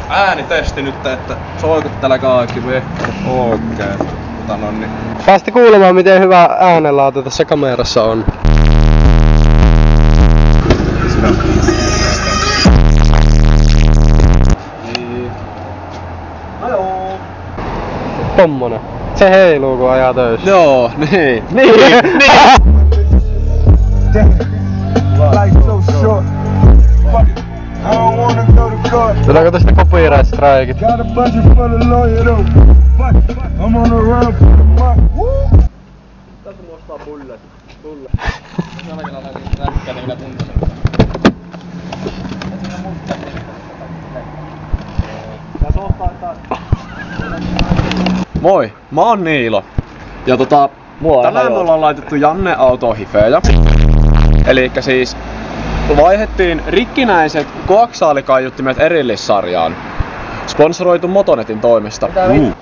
äänitesti nyt, että soiko täällä kaikki vehkeet oikein. Niin. Päästi kuulemaan, miten hyvä äänenlaatu tässä kamerassa on. Niin. No joo. Tommonen. Se heiluu kun ajaa töissä. Joo, niin. Niin. Tuleeko tästä copyright strikeit? Tästä mun ostaa bullet. Jollakin lailla räkkäinen kyllä tuntuu. Moi, mä oon Niilo. Ja tänään me ollaan laitettu Janne autoon hifejä. Elikkä siis vaihdettiin rikkinäiset koaksaalikaiuttimet erillissarjaan. Sponsoroitu Motonetin toimesta. Niin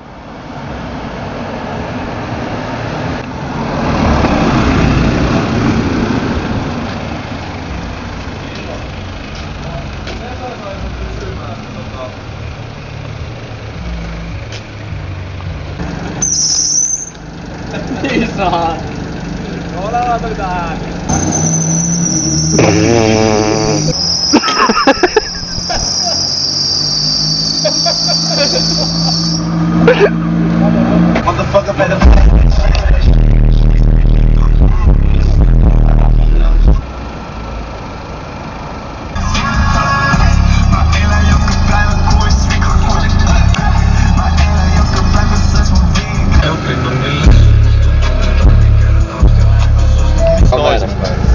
saa. Ollaan tuli tähän. Motherfucker better.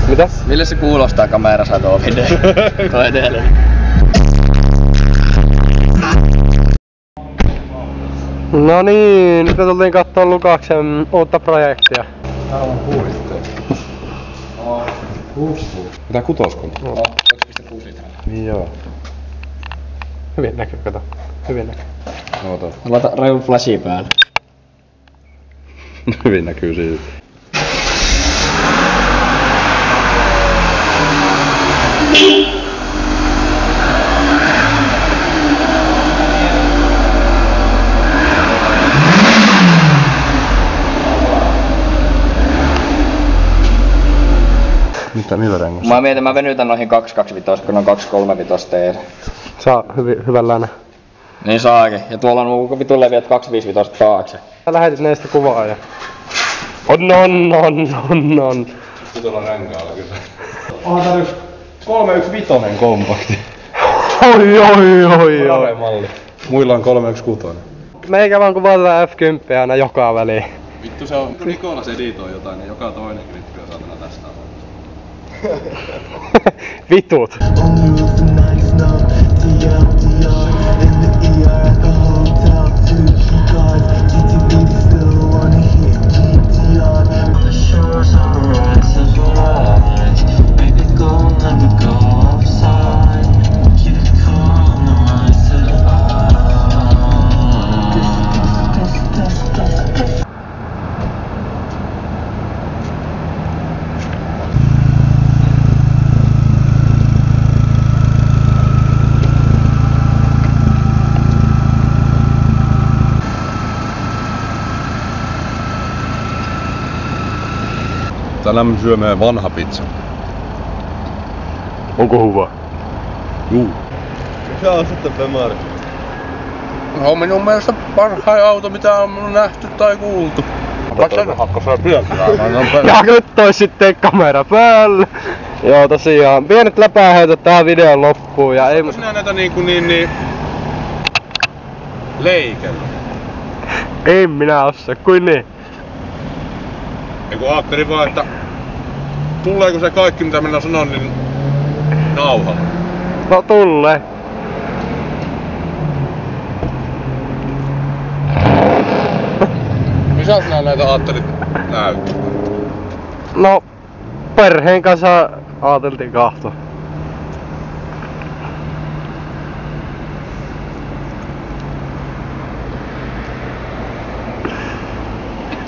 Mitä? Mille se kuulostaa kamerassa tuo video? Tuo edellinen. No niin, nyt me tultiin kattoo Lukaksen uutta projektia. Täällä on puhdisteen. Mitä kutoskunta? No, 2,6 litraa. Niin joo. Hyvin näkyy, kato. Hyvin näkyy. Oota. Laita rajun flashi päälle. Hyvin näkyy siitä. Mitä, millä rengas? Mä mietin, mä venytän noihin 225, kun on 235 teillä. Saa hyvällään. Niin saakin. Ja tuolla on vitun leviät 255 taakse. Sä lähetit näistä kuvaa ja... On. Tuolla renkaalla kyllä. Onhan tää nyt 315 kompakti. Oi. Malli. Muilla on 316. Meikä vaan kuvataan F10 aina joka väliin. Vittu se on, Nikolas editoi jotain, niin joka toinen klippi on saatana tästä. Vitut. Tänään me syömme vanha pizza. Onko hyvä? Juu. Se on sitten Bemari. On minun mielestä parhain auto, mitä on nähty tai kuultu. Ja nyt toi sitten kamera päälle. Joo tosiaan, pienet läpäheitot tähän videon loppuun ja ei... Sinä näitä leikellä. Ei minä osaa, kuin niin. Eiku ajattelin vaan, että tuleeko se kaikki mitä minä sanon niin nauhalla. No tulee. Missä sinä näitä ajattelit näyttää? No, perheen kanssa ajateltiin kahtoa.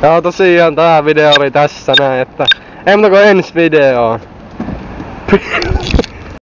Joo tosiaan tää video oli tässä näin, että ei muuta kuin ensi videoon.